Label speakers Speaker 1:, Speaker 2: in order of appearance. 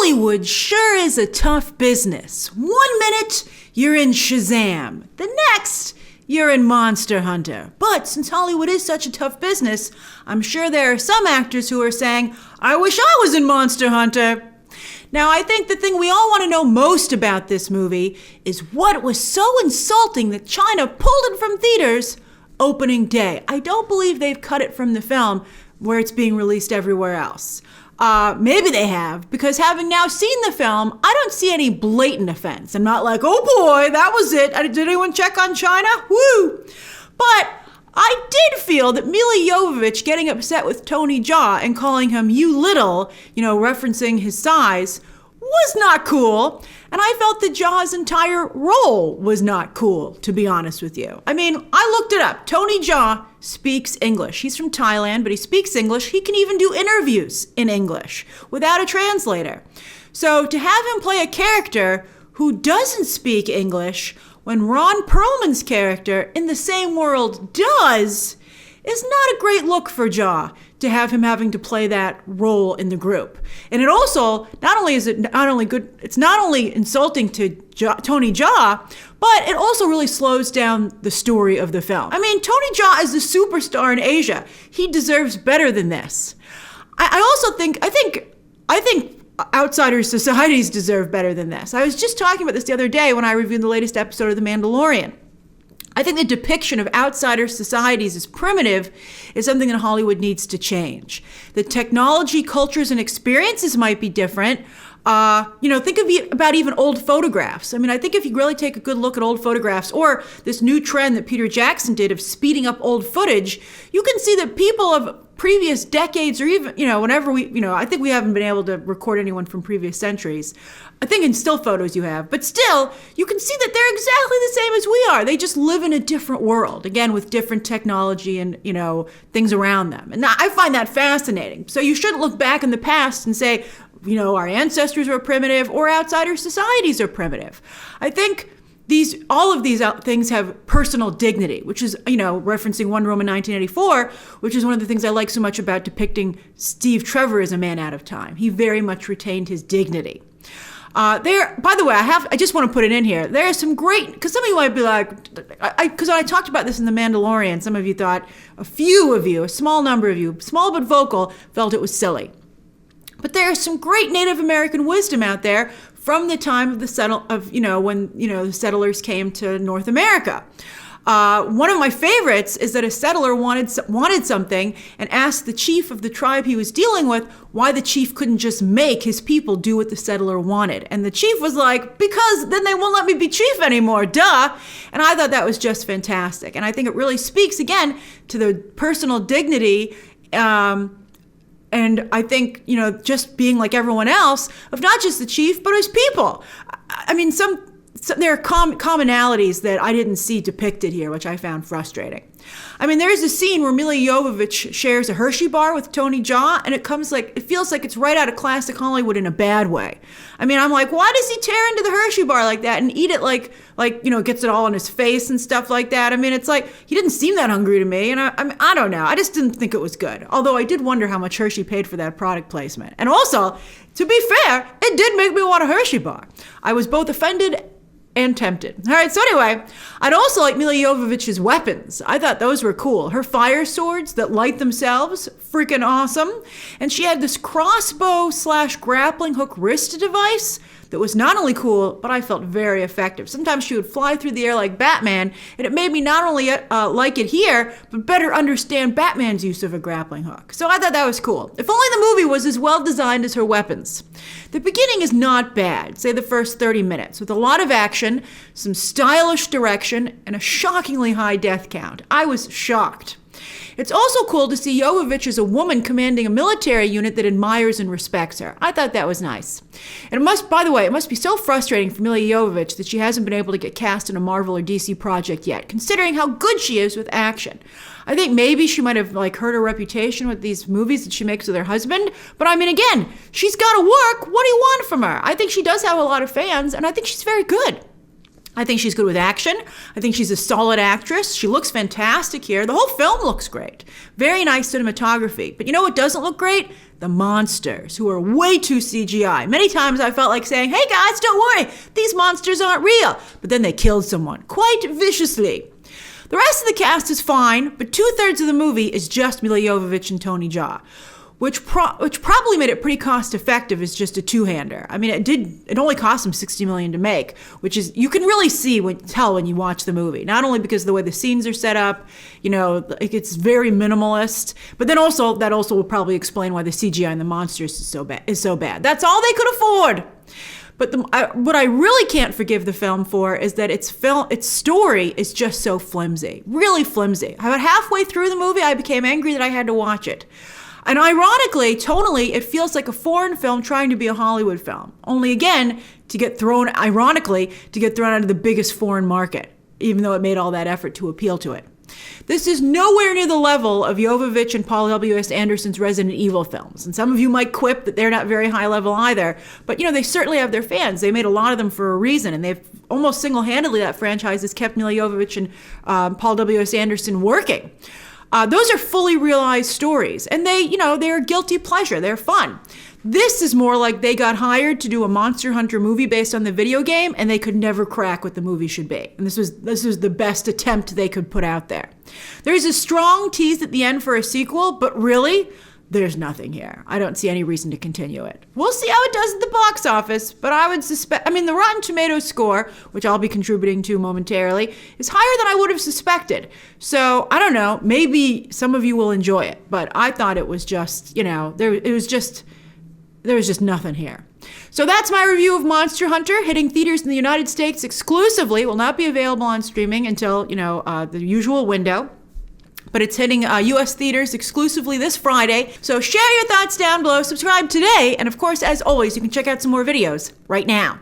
Speaker 1: Hollywood sure is a tough business. 1 minute, you're in Shazam. The next, you're in Monster Hunter. But since Hollywood is such a tough business, I'm sure there are some actors who are saying, I wish I was in Monster Hunter. Now, I think the thing we all want to know most about this movie is what was so insulting that China pulled it from theaters opening day. I don't believe they've cut it from the film where it's being released everywhere else. Maybe they have, because having now seen the film, I don't see any blatant offense. I'm not like, oh boy, that was it. Did anyone check on China? Woo! But I did feel that Milla Jovovich getting upset with Tony Jaa and calling him you little, referencing his size, was not cool. And I felt that Jaa's entire role was not cool, to be honest with you. I mean, I looked it up. Tony Jaa speaks English. He's from Thailand, but he speaks English. He can even do interviews in English without a translator. So to have him play a character who doesn't speak English when Ron Perlman's character in the same world does is not a great look for Jaa, to have him having to play that role in the group. And it also, it's not only insulting to Tony Jaa, but it also really slows down the story of the film. I mean, Tony Jaa is a superstar in Asia. He deserves better than this. I also think outsiders' societies deserve better than this. I was just talking about this the other day when I reviewed the latest episode of The Mandalorian. I think the depiction of outsider societies as primitive is something that Hollywood needs to change. The technology, cultures, and experiences might be different. Think about even old photographs. I mean, I think if you really take a good look at old photographs, or this new trend that Peter Jackson did of speeding up old footage, you can see that people of previous decades, or even, whenever I think we haven't been able to record anyone from previous centuries. I think in still photos you have, but still, you can see that they're exactly the same as we are. They just live in a different world, again, with different technology and, things around them. And I find that fascinating. So you shouldn't look back in the past and say, our ancestors were primitive or outsider societies are primitive. I think all of these things have personal dignity, which is, referencing Wonder Woman 1984, which is one of the things I like so much about depicting Steve Trevor as a man out of time. He very much retained his dignity. By the way, I just want to put it in here. There are some great, because some of you might be like, because when I talked about this in The Mandalorian, some of you thought, a small number of you, small but vocal, felt it was silly. But there is some great Native American wisdom out there from the time of the settlers came to North America. One of my favorites is that a settler wanted something and asked the chief of the tribe he was dealing with why the chief couldn't just make his people do what the settler wanted. And the chief was like, because then they won't let me be chief anymore, duh. And I thought that was just fantastic. And I think it really speaks, again, to the personal dignity and I think, just being like everyone else, of not just the chief, but his people. I mean, there are commonalities that I didn't see depicted here, which I found frustrating. I mean, there's a scene where Milla Jovovich shares a Hershey Bar with Tony Jaa, and it feels like it's right out of classic Hollywood in a bad way. I mean, I'm like, why does he tear into the Hershey Bar like that and eat it like gets it all on his face and stuff like that? I mean, it's like, he didn't seem that hungry to me, and I don't know. I just didn't think it was good. Although I did wonder how much Hershey paid for that product placement. And also, to be fair, it did make me want a Hershey Bar. I was both offended and tempted. All right, so anyway, I'd also like Milla Jovovich's weapons. I thought those were cool. Her fire swords that light themselves, freaking awesome. And she had this crossbow/grappling hook wrist device that was not only cool, but I felt very effective. Sometimes she would fly through the air like Batman, and it made me not only like it here, but better understand Batman's use of a grappling hook. So I thought that was cool. If only the movie was as well designed as her weapons. The beginning is not bad, say the first 30 minutes, with a lot of action, some stylish direction, and a shockingly high death count. I was shocked. It's also cool to see Jovovich as a woman commanding a military unit that admires and respects her. I thought that was nice. And it must be so frustrating for Milla Jovovich that she hasn't been able to get cast in a Marvel or DC project yet, considering how good she is with action. I think maybe she might have hurt her reputation with these movies that she makes with her husband. But I mean, again, she's got to work. What do you want from her? I think she does have a lot of fans, and I think she's very good. I think she's good with action. I think she's a solid actress. She looks fantastic here. The whole film looks great. Very nice cinematography. But you know what doesn't look great? The monsters, who are way too CGI. Many times I felt like saying, hey guys, don't worry, these monsters aren't real. But then they killed someone, quite viciously. The rest of the cast is fine, but 2/3 of the movie is just Milla Jovovich and Tony Jaa, which probably made it pretty cost effective as just a two-hander. I mean, it only cost them $60 million to make, which is, you can really tell when you watch the movie. Not only because of the way the scenes are set up, you know, it's very minimalist, but then that also will probably explain why the CGI in the monsters is so bad. That's all they could afford. But what I really can't forgive the film for is that its story is just so flimsy, really flimsy. About halfway through the movie, I became angry that I had to watch it. And ironically, tonally, it feels like a foreign film trying to be a Hollywood film. Only again, to get thrown out of the biggest foreign market, even though it made all that effort to appeal to it. This is nowhere near the level of Jovovich and Paul W.S. Anderson's Resident Evil films. And some of you might quip that they're not very high level either. But, you know, they certainly have their fans. They made a lot of them for a reason. And they've almost single-handedly, that franchise has kept Milla Jovovich and Paul W.S. Anderson working. Those are fully realized stories, and they're a guilty pleasure. They're fun. This is more like they got hired to do a Monster Hunter movie based on the video game, and they could never crack what the movie should be. And this was the best attempt they could put out there. There's a strong tease at the end for a sequel, but really, there's nothing here. I don't see any reason to continue it. We'll see how it does at the box office, but I would the Rotten Tomatoes score, which I'll be contributing to momentarily, is higher than I would have suspected. So, I don't know, maybe some of you will enjoy it, but I thought it was just, there was just nothing here. So that's my review of Monster Hunter, hitting theaters in the United States exclusively. Will not be available on streaming until, the usual window. But it's hitting U.S. theaters exclusively this Friday. So share your thoughts down below, subscribe today, and of course, as always, you can check out some more videos right now.